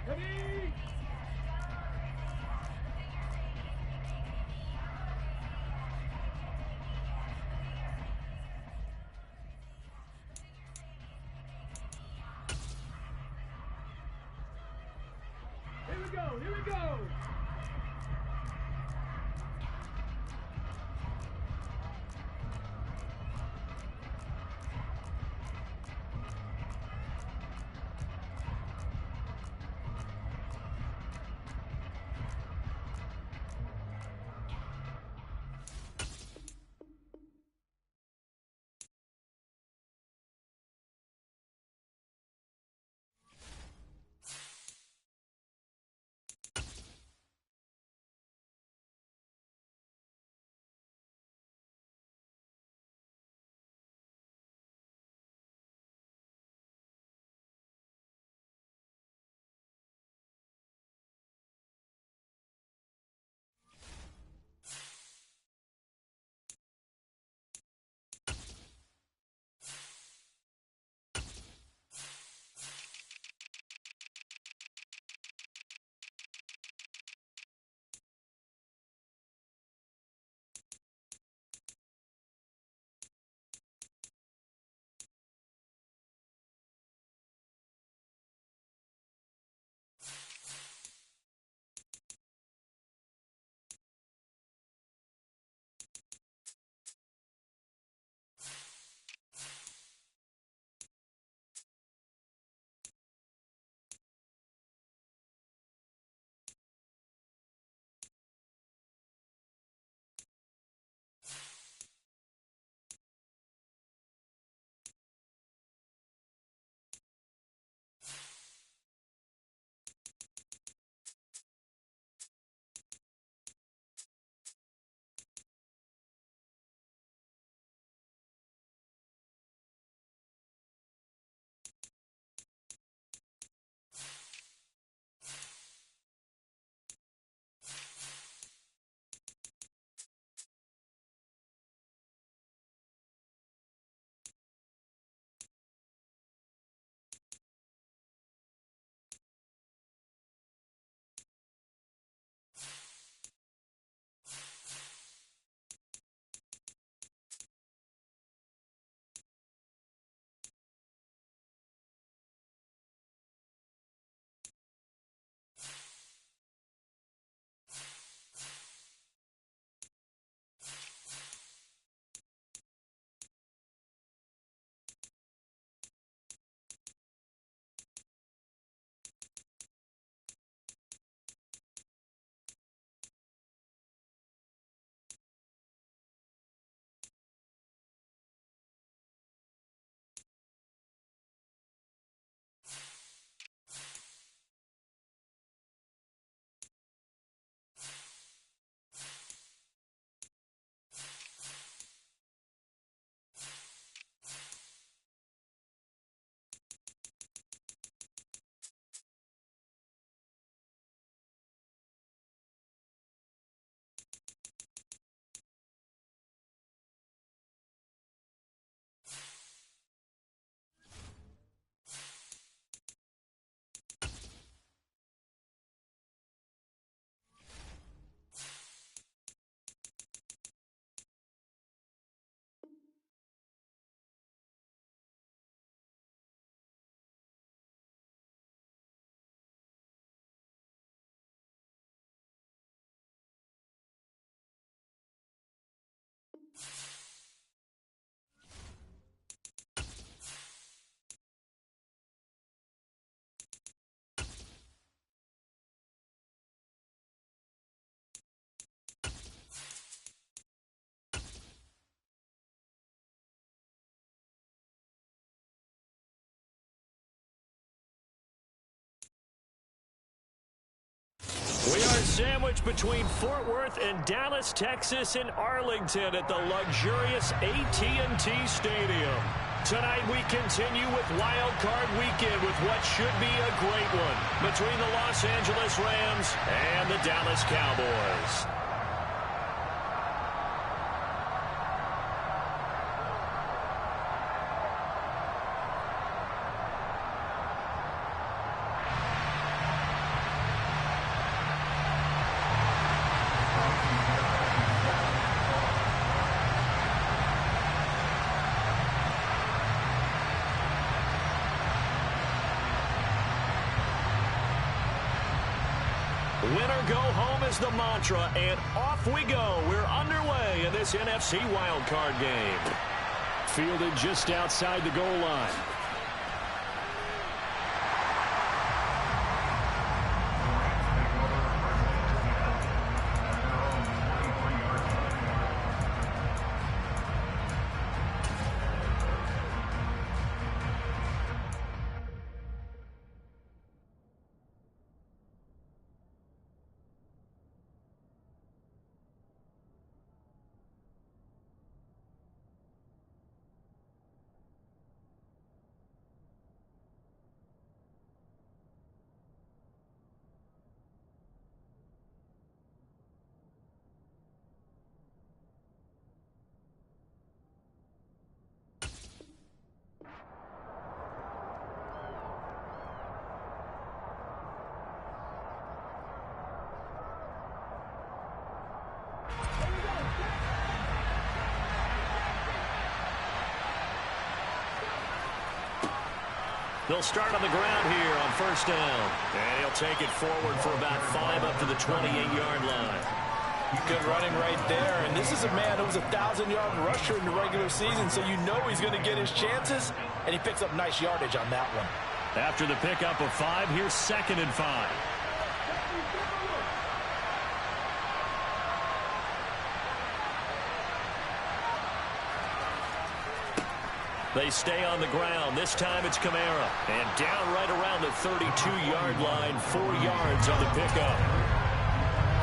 Here we go. We are sandwiched between Fort Worth and Dallas, Texas, and Arlington at the luxurious AT&T Stadium. Tonight we continue with Wild Card Weekend with what should be a great one between the Los Angeles Rams and the Dallas Cowboys. Win or go home is the mantra, and off we go. We're underway in this NFC wildcard game. Fielded just outside the goal line. They'll start on the ground here on first down. And he'll take it forward for about 5 up to the 28-yard line. Good running right there. And this is a man who was a 1,000-yard rusher in the regular season, so you know he's going to get his chances. And he picks up nice yardage on that one. After the pickup of 5, here's 2nd and 5. They stay on the ground. This time it's Kamara. And down right around the 32-yard line, 4 yards on the pickup.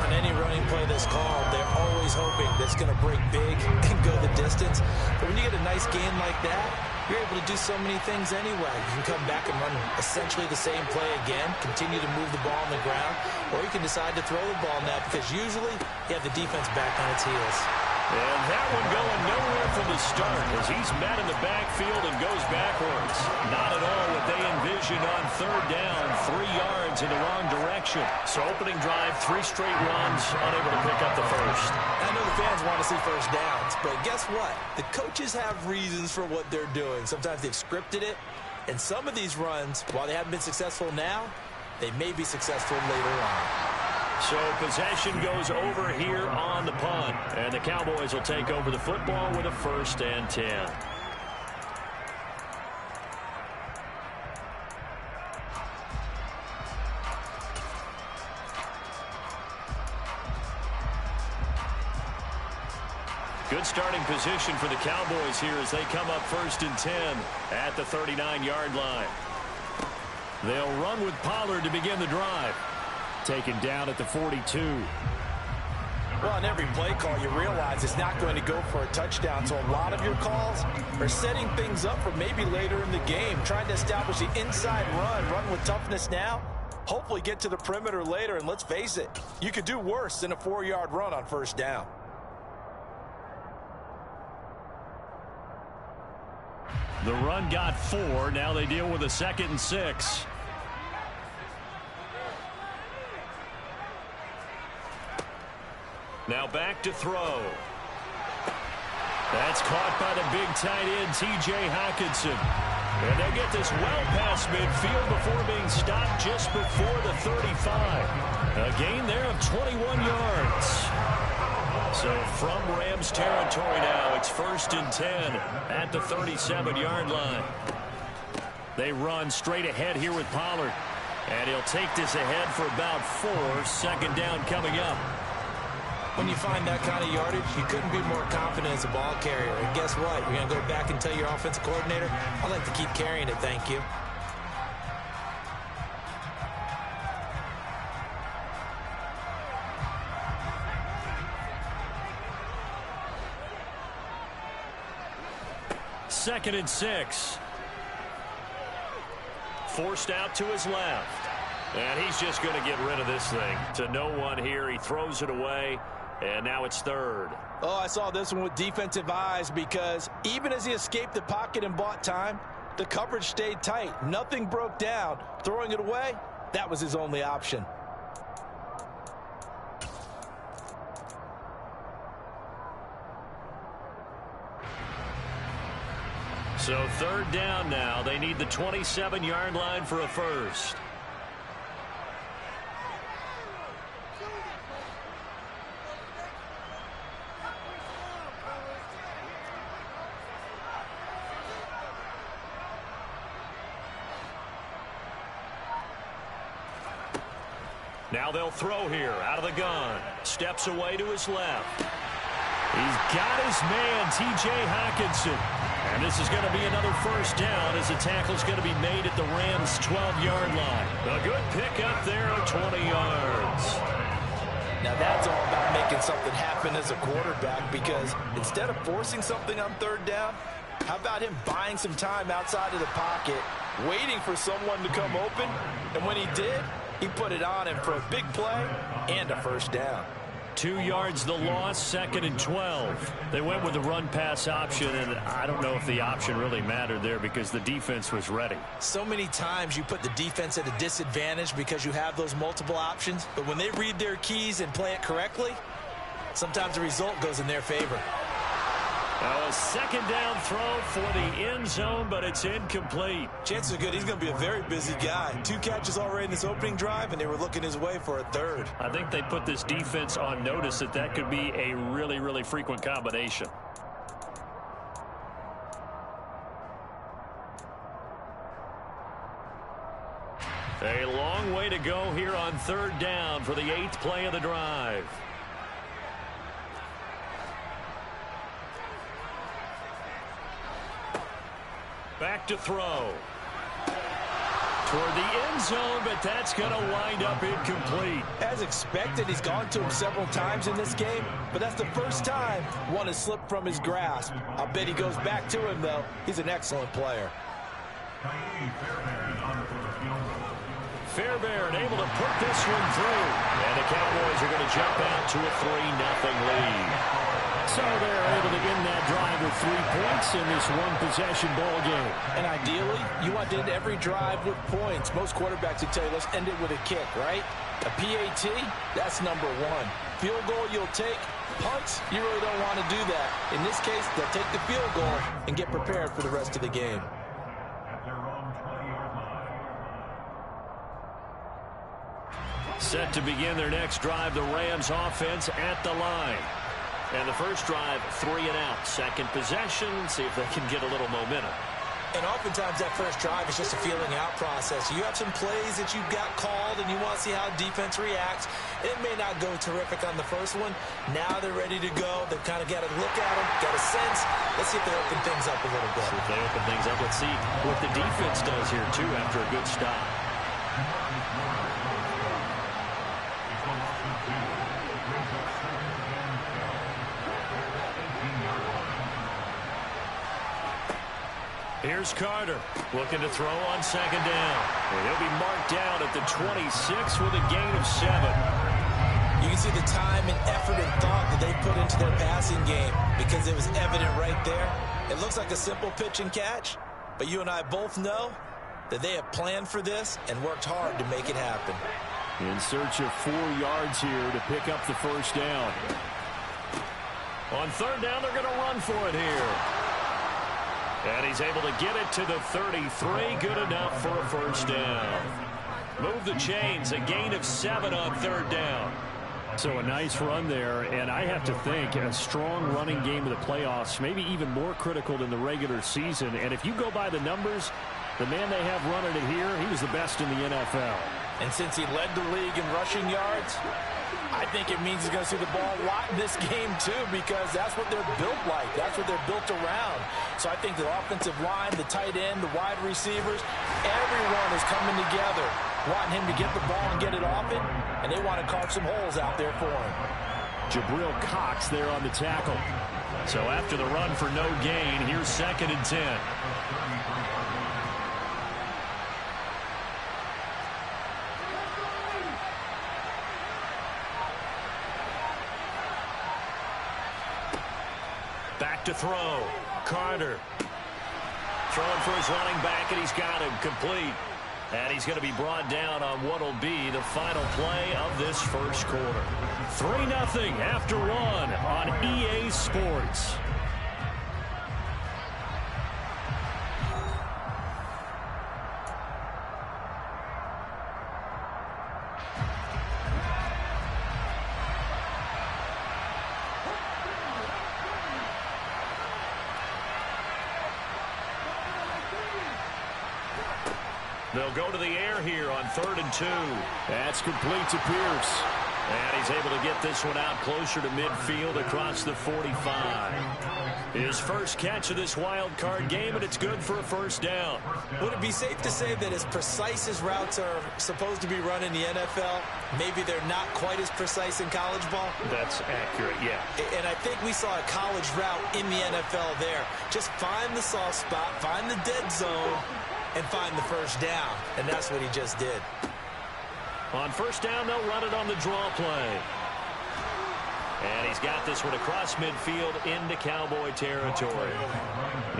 On any running play that's called, they're always hoping that's going to break big and go the distance. But when you get a nice gain like that, you're able to do so many things anyway. You can come back and run essentially the same play again, continue to move the ball on the ground, or you can decide to throw the ball now because usually you have the defense back on its heels. And that one going nowhere from the start as he's met in the backfield and goes backwards. Not at all what they envisioned on 3rd down, 3 yards in the wrong direction. So opening drive, 3 straight runs, unable to pick up the first. I know the fans want to see first downs, but guess what? The coaches have reasons for what they're doing. Sometimes they've scripted it, and some of these runs, while they haven't been successful now, they may be successful later on. So possession goes over here on the punt. And the Cowboys will take over the football with a 1st and 10. Good starting position for the Cowboys here as they come up 1st and 10 at the 39-yard line. They'll run with Pollard to begin the drive. Taken down at the 42. Well, on every play call, you realize it's not going to go for a touchdown. So a lot of your calls are setting things up for maybe later in the game, trying to establish the inside run with toughness now, hopefully get to the perimeter later. And let's face it, you could do worse than a 4-yard run on 1st down. The run got 4. Now they deal with a 2nd and 6. Now back to throw. That's caught by the big tight end, T.J. Hockenson. And they get this well past midfield before being stopped just before the 35. A gain there of 21 yards. So from Rams territory now, it's 1st and 10 at the 37-yard line. They run straight ahead here with Pollard. And he'll take this ahead for about 4. 2nd down coming up. When you find that kind of yardage, you couldn't be more confident as a ball carrier. And guess what? You're going to go back and tell your offensive coordinator, I'd like to keep carrying it, thank you. Second and 6. Forced out to his left. And he's just going to get rid of this thing. To no one here. He throws it away. And now it's 3rd. Oh, I saw this one with defensive eyes because even as he escaped the pocket and bought time, the coverage stayed tight. Nothing broke down. Throwing it away, that was his only option. So 3rd down now. They need the 27-yard line for a 1st. Now they'll throw here out of the gun. Steps away to his left. He's got his man, T.J. Hockenson. And this is going to be another first down as the tackle's going to be made at the Rams' 12-yard line. A good pickup there of 20 yards. Now that's all about making something happen as a quarterback, because instead of forcing something on third down, how about him buying some time outside of the pocket, waiting for someone to come open, and when he did, he put it on him for a big play and a first down. 2 yards the loss, 2nd and 12. They went with the run-pass option, and I don't know if the option really mattered there because the defense was ready. So many times you put the defense at a disadvantage because you have those multiple options, but when they read their keys and play it correctly, sometimes the result goes in their favor. Now a 2nd down throw for the end zone, but it's incomplete. Chances are good he's going to be a very busy guy. 2 catches already in this opening drive, and they were looking his way for a third. I think they put this defense on notice that that could be a really, really frequent combination. A long way to go here on 3rd down for the 8th play of the drive. Back to throw. Toward the end zone, but that's going to wind up incomplete. As expected, he's gone to him several times in this game, but that's the first time one has slipped from his grasp. I'll bet he goes back to him, though. He's an excellent player. Fairbairn able to put this one through. And the Cowboys are going to jump out to a 3-0 lead. So they're able to end that drive with 3 points in this one-possession ball game. And ideally, you want to end every drive with points. Most quarterbacks would tell you, let's end it with a kick, right? A PAT, that's number 1. Field goal you'll take. Punts, you really don't want to do that. In this case, they'll take the field goal and get prepared for the rest of the game. Set to begin their next drive, the Rams offense at the line. And the first drive, 3 and out. Second possession, see if they can get a little momentum. And oftentimes that first drive is just a feeling out process. You have some plays that you've got called and you want to see how defense reacts. It may not go terrific on the first one. Now they're ready to go. They've kind of got to look at them, got a sense. Let's see if they open things up a little bit. See if they open things up. Let's see what the defense does here, too, after a good stop. Here's Carter looking to throw on 2nd down. And he'll be marked down at the 26 with a gain of 7. You can see the time and effort and thought that they put into their passing game because it was evident right there. It looks like a simple pitch and catch, but you and I both know that they have planned for this and worked hard to make it happen. In search of 4 yards here to pick up the first down. On 3rd down, they're going to run for it here. And he's able to get it to the 33. Good enough for a first down. Move the chains. A gain of 7 on 3rd down. So a nice run there. And I have to think a strong running game of the playoffs, maybe even more critical than the regular season. And if you go by the numbers, the man they have running it here, he was the best in the NFL. And since he led the league in rushing yards, I think it means he's going to see the ball a lot in this game, too, because that's what they're built like. That's what they're built around. So I think the offensive line, the tight end, the wide receivers, everyone is coming together, wanting him to get the ball and get it off it, and they want to carve some holes out there for him. Jabril Cox there on the tackle. So after the run for no gain, here's 2nd and 10. Back to throw. Carter. Throwing for his running back, and he's got him complete. And he's going to be brought down on what will be the final play of this first quarter. 3-0 after 1 on EA Sports. They'll go to the air here on 3rd and 2. That's complete to Pierce. And he's able to get this one out closer to midfield across the 45. His first catch of this wild card game, and it's good for a first down. Would it be safe to say that as precise as routes are supposed to be run in the NFL, maybe they're not quite as precise in college ball? That's accurate, yeah. And I think we saw a college route in the NFL there. Just find the soft spot, find the dead zone, and find the first down. And that's what he just did. On first down, they'll run it on the draw play. And he's got this one across midfield into Cowboy territory.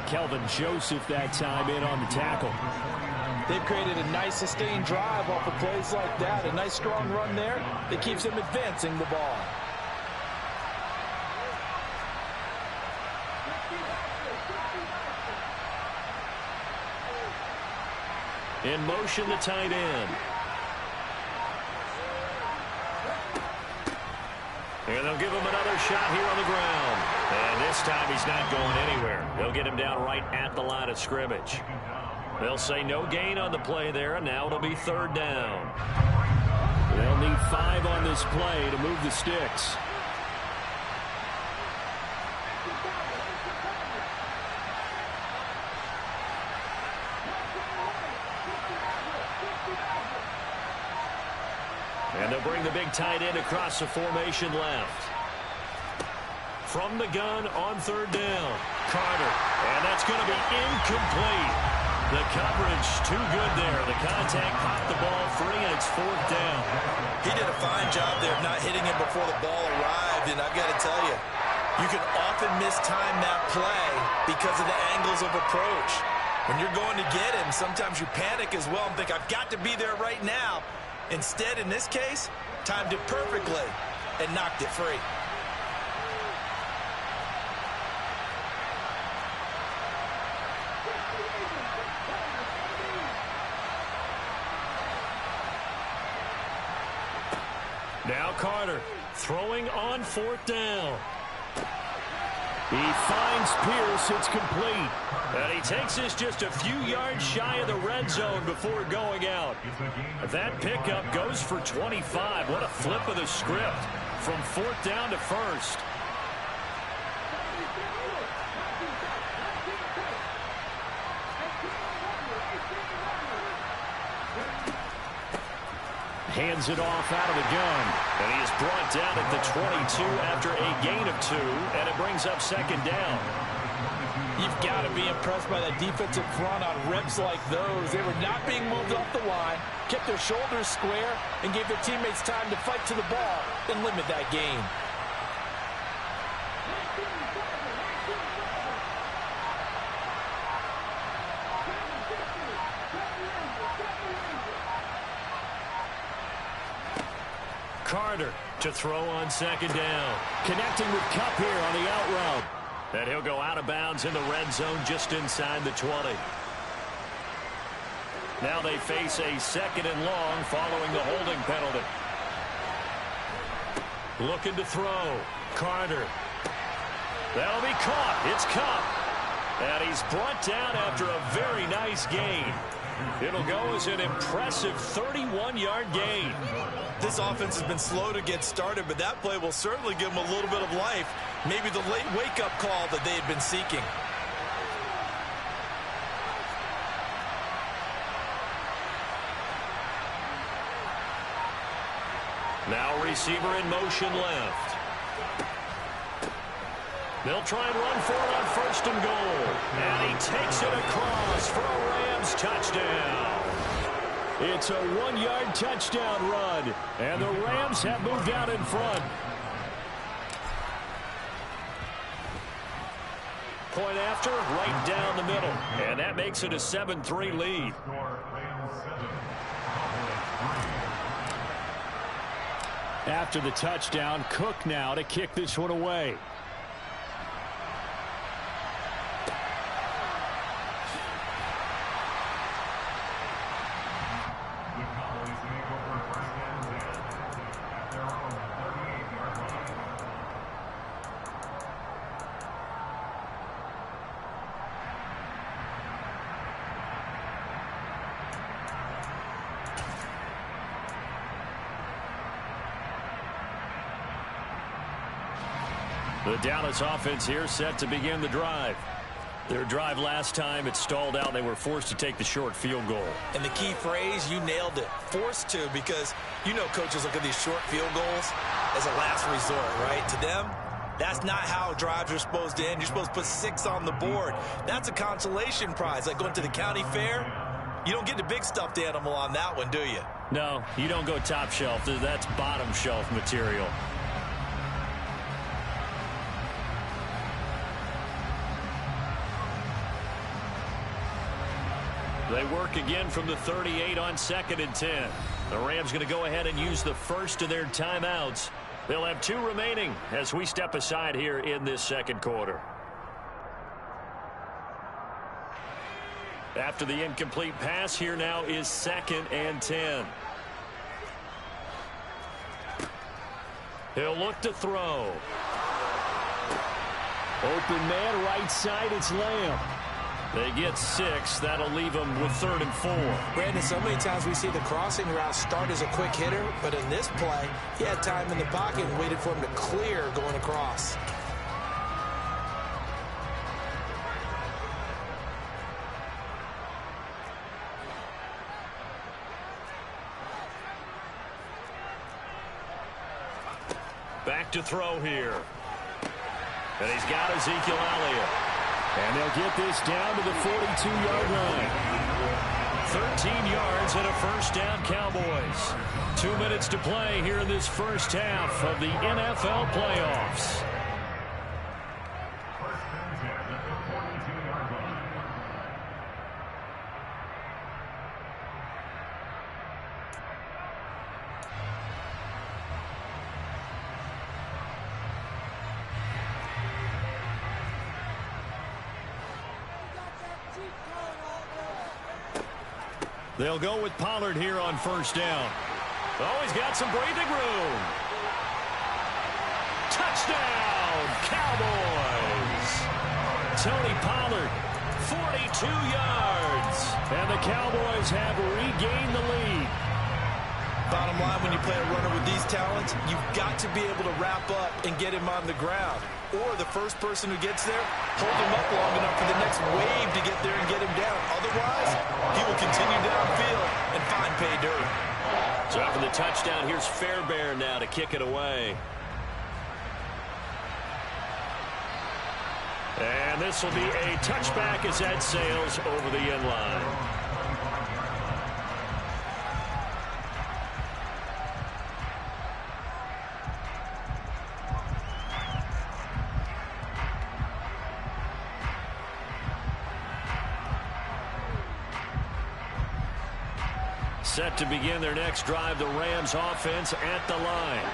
Kelvin Joseph that time in on the tackle. They've created a nice sustained drive off of plays like that. A nice strong run there that keeps them advancing the ball. In motion, the tight end. And they'll give him another shot here on the ground. And this time he's not going anywhere. They'll get him down right at the line of scrimmage. They'll say no gain on the play there, and now it'll be 3rd down. They'll need 5 on this play to move the sticks. And they'll bring the big tight end across the formation left. From the gun on 3rd down, Carter. And that's going to be incomplete. The coverage too good there. The contact popped the ball free, and it's 4th down. He did a fine job there of not hitting him before the ball arrived. And I've got to tell you, you can often mistime that play because of the angles of approach. When you're going to get him, sometimes you panic as well and think, I've got to be there right now. Instead, in this case, timed it perfectly and knocked it free. Now Carter throwing on 4th down. He finds Pierce. It's complete. And he takes this just a few yards shy of the red zone before going out. That pickup goes for 25. What a flip of the script from 4th down to 1st. Hands it off out of the gun. And he is brought down at the 22 after a gain of 2, and it brings up 2nd down. You've got to be impressed by that defensive front on reps like those. They were not being moved off the line, kept their shoulders square, and gave their teammates time to fight to the ball and limit that gain. Carter to throw on 2nd down. Connecting with Kupp here on the out route. And he'll go out of bounds in the red zone just inside the 20. Now they face a 2nd and long following the holding penalty. Looking to throw. Carter. That'll be caught. It's Kupp. And he's brought down after a very nice gain. It'll go as an impressive 31-yard gain. This offense has been slow to get started, but that play will certainly give them a little bit of life. Maybe the late wake-up call that they had been seeking. Now receiver in motion left. They'll try and run for it on 1st and goal. And he takes it across for a Rams touchdown. It's a 1-yard touchdown run, and the Rams have moved out in front. Point after, right down the middle. And that makes it a 7-3 lead. After the touchdown, Cook now to kick this one away. The Dallas offense here set to begin the drive. Their drive last time, it stalled out. They were forced to take the short field goal. And the key phrase, you nailed it, forced to, because you know coaches look at these short field goals as a last resort, right? To them, that's not how drives are supposed to end. You're supposed to put 6 on the board. That's a consolation prize. Like going to the county fair, you don't get the big stuffed animal on that one, do you? No, you don't go top shelf. That's bottom shelf material. They work again from the 38 on 2nd and 10. The Rams going to go ahead and use the first of their timeouts. They'll have 2 remaining as we step aside here in this second quarter. After the incomplete pass, here now is 2nd and 10. He'll look to throw. Open man, right side, it's Lamb. They get 6. That'll leave them with 3rd and 4. Brandon, so many times we see the crossing route start as a quick hitter, but in this play, he had time in the pocket and waited for him to clear going across. Back to throw here. And he's got Ezekiel Elliott. And they'll get this down to the 42-yard line. 13 yards and a first down, Cowboys. 2 minutes to play here in this first half of the NFL playoffs. They'll go with Pollard here on first down. Oh, he's got some breathing room. Touchdown, Cowboys. Tony Pollard, 42 yards. And the Cowboys have regained the lead. Bottom line, when you play a runner with these talents, you've got to be able to wrap up and get him on the ground. Or the first person who gets there, hold him up long enough for the next wave to get there and get him down. Otherwise, he will continue downfield and find pay dirt. So after the touchdown, here's Fairbairn now to kick it away. And this will be a touchback as that sails over the end line. Set to begin their next drive, the Rams offense at the line.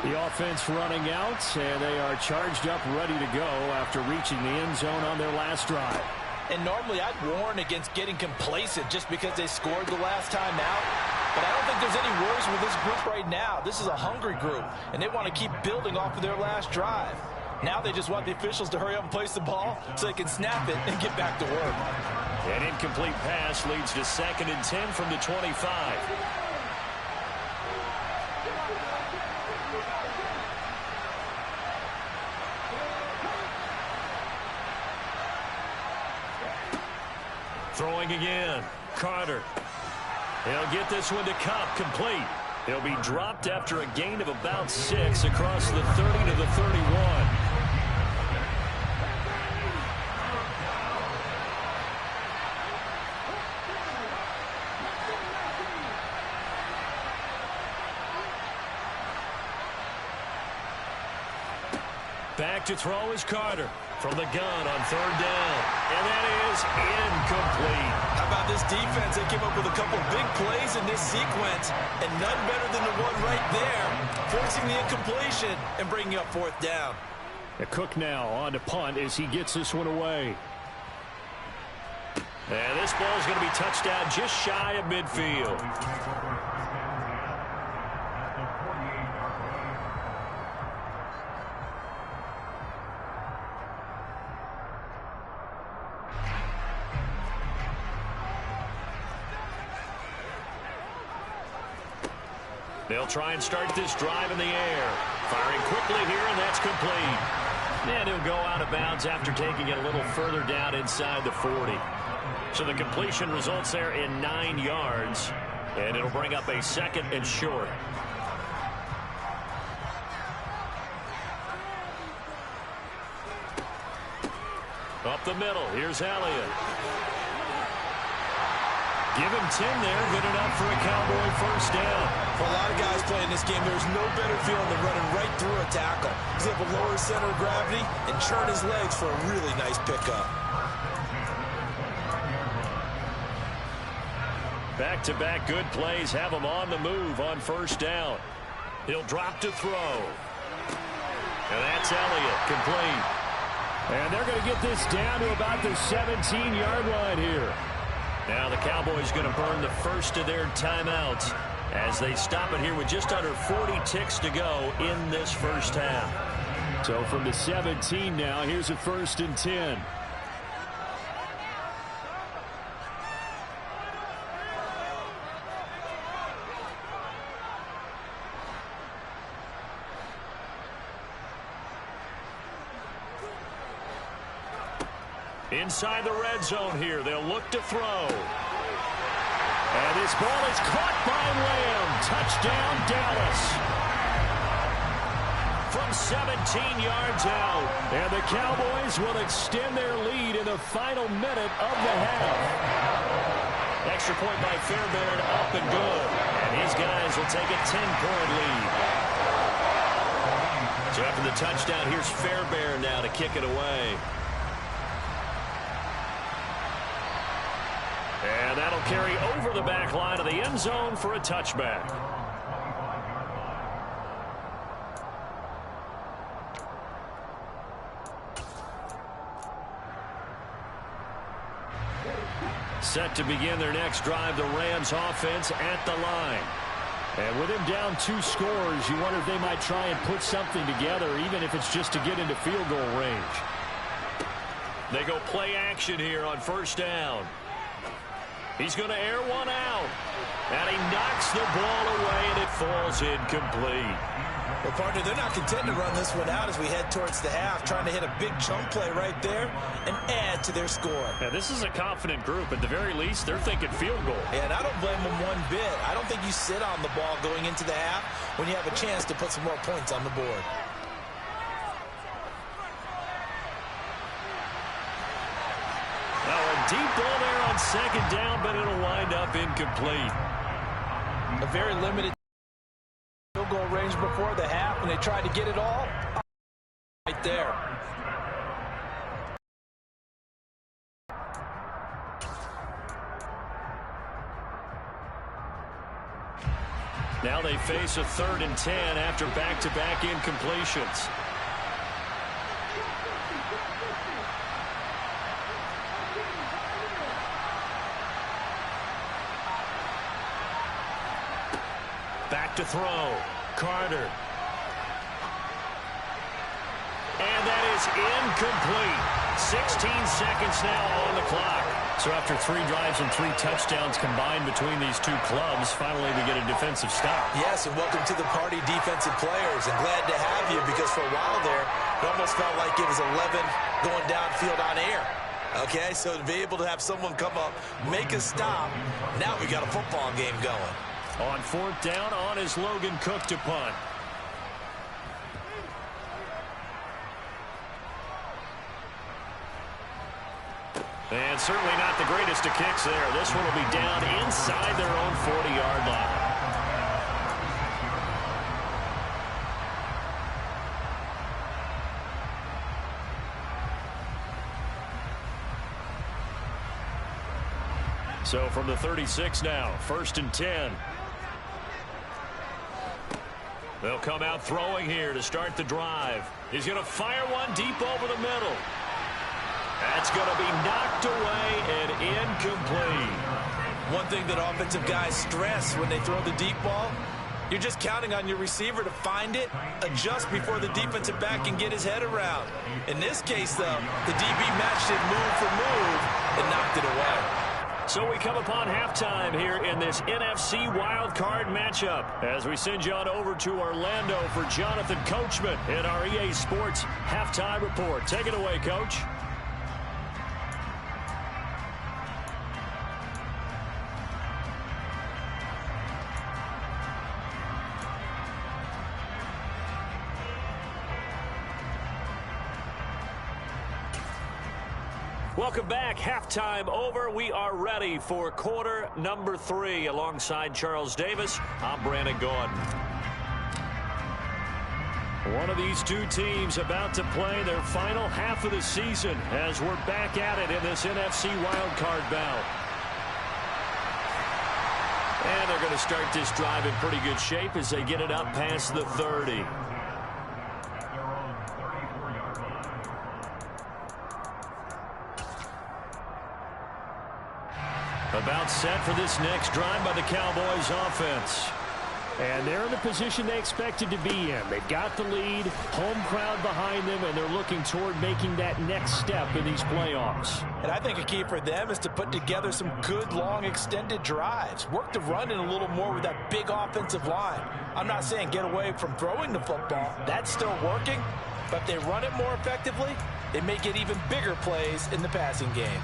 The offense running out, and they are charged up, ready to go after reaching the end zone on their last drive. And normally I'd warn against getting complacent just because they scored the last time out. But I don't think there's any worries with this group right now. This is a hungry group, and they want to keep building off of their last drive. Now they just want the officials to hurry up and place the ball so they can snap it and get back to work. An incomplete pass leads to 2nd and 10 from the 25. Throwing again. Carter. He'll get this one to Cup, complete. He'll be dropped after a gain of about 6 across the 30 to the 31. Back to throw is Carter from the gun on 3rd down. And that is incomplete. How about this defense? They came up with a couple big plays in this sequence, and none better than the one right there, forcing the incompletion and bringing up 4th down. Cook now on to punt as he gets this one away. And this ball is going to be touched down just shy of midfield. They'll try and start this drive in the air. Firing quickly here, and that's complete. And he'll go out of bounds after taking it a little further down inside the 40. So the completion results there in 9 yards. And it'll bring up a 2nd and short. Up the middle, here's Elliott. Give him 10 there, good enough for a Cowboy first down. For a lot of guys playing this game, there's no better feeling than running right through a tackle. He's able to lower his center of gravity and churn his legs for a really nice pickup. Back-to-back good plays have him on the move on first down. He'll drop to throw. And that's Elliott, complete. And they're going to get this down to about the 17-yard line here. Now the Cowboys going to burn the first of their timeouts as they stop it here with just under 40 ticks to go in this first half. So from the 17 now, here's a 1st and 10. Inside the red zone here, they'll look to throw. And this ball is caught by Lamb. Touchdown, Dallas. From 17 yards out. And the Cowboys will extend their lead in the final minute of the half. Extra point by Fairbairn, up and good. And these guys will take a 10-point lead. So after the touchdown, here's Fairbairn now to kick it away. And that'll carry over the back line of the end zone for a touchback. Set to begin their next drive, the Rams offense at the line. And with him down 2 scores, you wonder if they might try and put something together, even if it's just to get into field goal range. They go play action here on first down. He's going to air one out. And he knocks the ball away, and it falls incomplete. Well, partner, they're not content to run this one out as we head towards the half, trying to hit a big chunk play right there and add to their score. Now, this is a confident group. At the very least, they're thinking field goal. And I don't blame them one bit. I don't think you sit on the ball going into the half when you have a chance to put some more points on the board. Now, a deep ball there on second down, but it'll wind up incomplete. A very limited field goal range before the half, and they tried to get it all right there. Now they face a 3rd and 10 after back-to-back incompletions. Back to throw. Carter. And that is incomplete. 16 seconds now on the clock. So after 3 drives and 3 touchdowns combined between these 2 clubs, finally we get a defensive stop. Yes, and welcome to the party, defensive players. And glad to have you, because for a while there, it almost felt like it was 11 going downfield on air. Okay, so to be able to have someone come up, make a stop, now we got a football game going. On 4th down, on is Logan Cook to punt. And certainly not the greatest of kicks there. This one will be down inside their own 40-yard line. So from the 36 now, 1st and 10. They'll come out throwing here to start the drive. He's going to fire one deep over the middle. That's going to be knocked away and incomplete. One thing that offensive guys stress when they throw the deep ball, you're just counting on your receiver to find it, adjust before the defensive back can get his head around. In this case, though, the DB matched it move for move and knocked it away. So we come upon halftime here in this NFC wildcard matchup as we send you on over to Orlando for Jonathan Coachman in our EA Sports halftime report. Take it away, Coach. Welcome back. Halftime over. We are ready for quarter number 3. Alongside Charles Davis, I'm Brandon Gordon. One of these two teams about to play their final half of the season as we're back at it in this NFC wildcard bout. And they're going to start this drive in pretty good shape as they get it up past the 30. About set for this next drive by the Cowboys offense. And they're in the position they expected to be in. They've got the lead, home crowd behind them, and they're looking toward making that next step in these playoffs. And I think a key for them is to put together some good, long, extended drives. Work the run in a little more with that big offensive line. I'm not saying get away from throwing the football. That's still working. But if they run it more effectively, they may get even bigger plays in the passing game.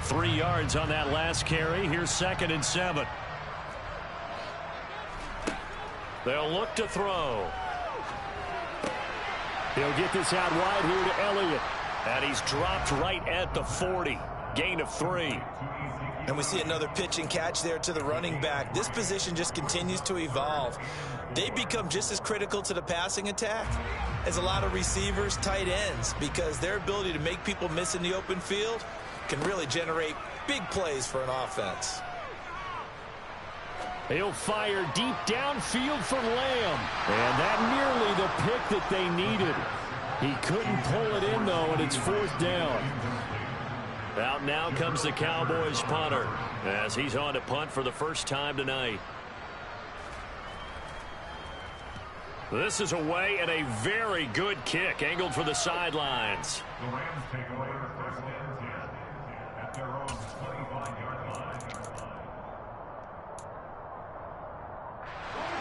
Three yards on that last carry. Here's 2nd and 7. They'll look to throw. He'll get this out wide here to Elliott. And he's dropped right at the 40. Gain of 3. And we see another pitch and catch there to the running back. This position just continues to evolve. They become just as critical to the passing attack as a lot of receivers, tight ends, because their ability to make people miss in the open field can really generate big plays for an offense. He'll fire deep downfield for Lamb. And that nearly the pick that they needed. He couldn't pull it in, though, and it's 4th down. Out now comes the Cowboys punter as he's on to punt for the first time tonight. This is away and a very good kick angled for the sidelines. The Rams take away the first and 10 at their own 25-yard line.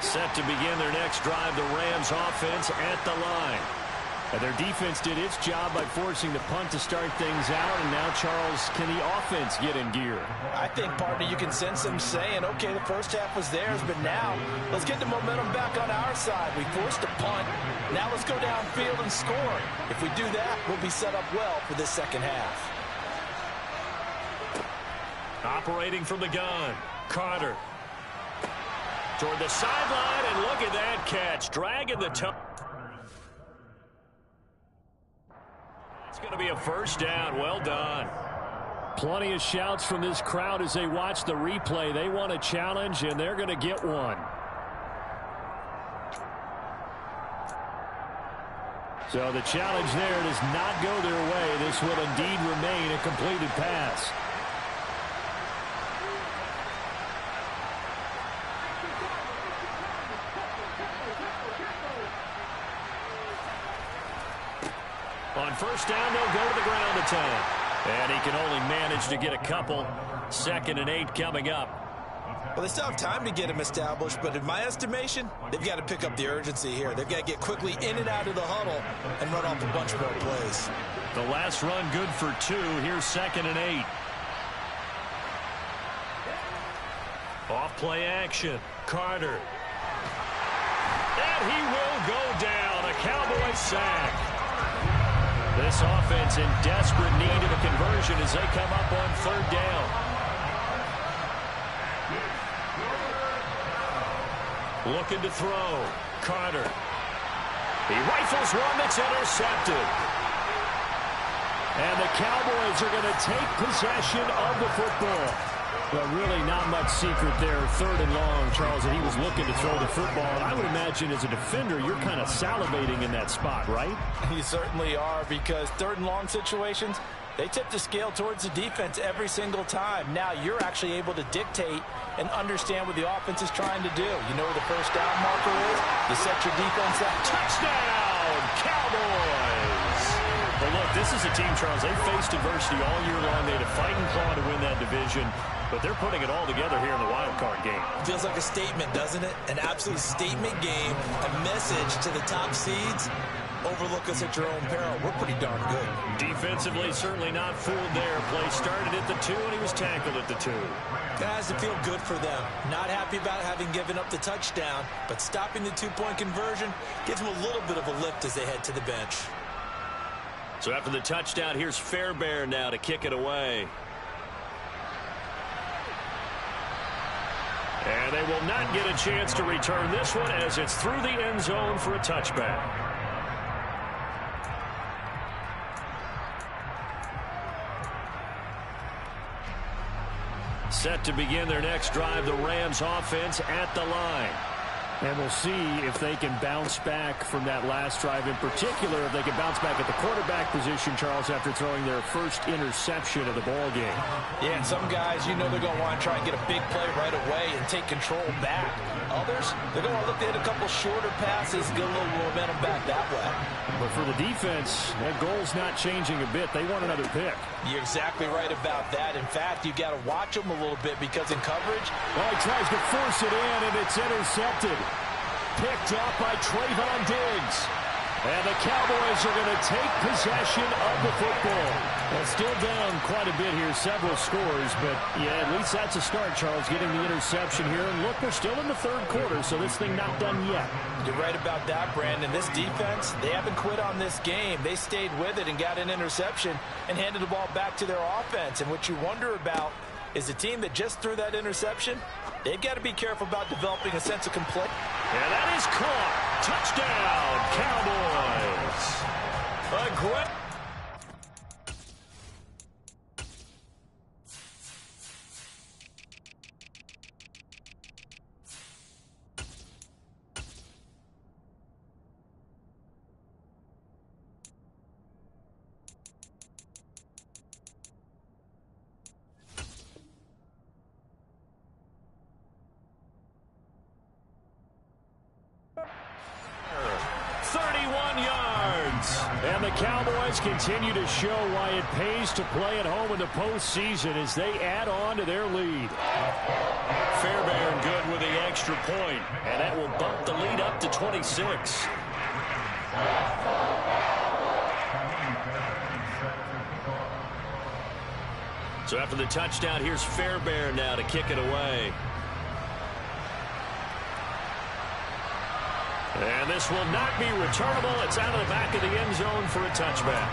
Set to begin their next drive, the Rams offense at the line. And their defense did its job by forcing the punt to start things out. And now, Charles, can the offense get in gear? I think, partner, you can sense them saying, okay, the first half was theirs, but now let's get the momentum back on our side. We forced a punt. Now let's go downfield and score. If we do that, we'll be set up well for this second half. Operating from the gun, Carter. Toward the sideline, and look at that catch. Dragging the toe. It's going to be a first down. Well done. Plenty of shouts from this crowd as they watch the replay. They want a challenge, and they're going to get one. So the challenge there does not go their way. This will indeed remain a completed pass. On first down, they'll go to the ground attack. And he can only manage to get a couple. 2nd and 8 coming up. Well, they still have time to get him established, but in my estimation, they've got to pick up the urgency here. They've got to get quickly in and out of the huddle and run off a bunch more plays. The last run good for 2. Here's 2nd and 8. Off play action. Carter. And he will go down. A Cowboy sack. This offense in desperate need of a conversion as they come up on 3rd down. Looking to throw. Carter. He rifles one that's intercepted. And the Cowboys are going to take possession of the football. But really not much secret there. 3rd and long, Charles, and he was looking to throw the football. And I would imagine as a defender, you're kind of salivating in that spot, right? You certainly are, because 3rd and long situations, they tip the scale towards the defense every single time. Now you're actually able to dictate and understand what the offense is trying to do. You know where the first down marker is. You set your defense up. Touchdown, Cowboys! The this is a team, Charles, they faced adversity all year long. They had to fight and claw to win that division, but they're putting it all together here in the wild card game. Feels like a statement, doesn't it? An absolute statement game, a message to the top seeds. Overlook us at your own peril. We're pretty darn good. Defensively, certainly not fooled there. Play started at the 2, and he was tackled at the 2. That has to feel good for them. Not happy about having given up the touchdown, but stopping the 2-point conversion gives them a little bit of a lift as they head to the bench. So after the touchdown, here's Fairbairn now to kick it away. And they will not get a chance to return this one as it's through the end zone for a touchback. Set to begin their next drive, the Rams offense at the line. And we'll see if they can bounce back from that last drive. In particular, if they can bounce back at the quarterback position, Charles, after throwing their first interception of the ball game. Yeah, and some guys, you know they're going to want to try and get a big play right away and take control back. Others, they're going to look at a couple shorter passes, get a little momentum back that way. But for the defense, that goal's not changing a bit. They want another pick. You're exactly right about that. In fact, you've got to watch them a little bit because in coverage, well, he tries to force it in, and it's intercepted. Picked up by Trayvon Diggs. And the Cowboys are going to take possession of the football. Well, still down quite a bit here, several scores, but yeah, at least that's a start, Charles, getting the interception here. And look, we're still in the third quarter, so this thing not done yet. You're right about that, Brandon. This defense, they haven't quit on this game. They stayed with it and got an interception and handed the ball back to their offense. And what you wonder about is the team that just threw that interception, they've got to be careful about developing a sense of complaint. And that is caught. Touchdown, Cowboys. A great... And the Cowboys continue to show why it pays to play at home in the postseason as they add on to their lead. Fairbairn good with the extra point, and that will bump the lead up to 26. So after the touchdown, here's Fairbairn now to kick it away. And this will not be returnable. It's out of the back of the end zone for a touchback.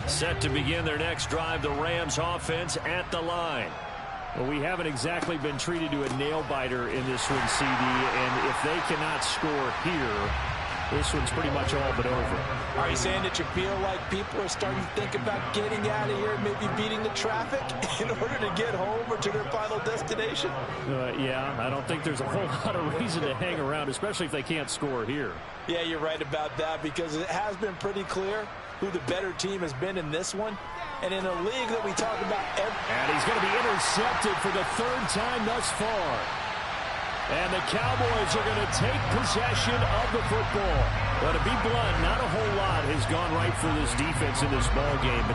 Set to begin their next drive, the Rams offense at the line. Well, we haven't exactly been treated to a nail-biter in this one, CD, and if they cannot score here, this one's pretty much all but over. Are you saying that you feel like people are starting to think about getting out of here and maybe beating the traffic in order to get home or to their final destination? Yeah, I don't think there's a whole lot of reason to hang around, especially if they can't score here. Yeah, you're right about that because it has been pretty clear who the better team has been in this one. And in a league that we talk about and he's going to be intercepted for the third time thus far. And the Cowboys are going to take possession of the football. But to be blunt, not a whole lot has gone right for this defense in this ball game. But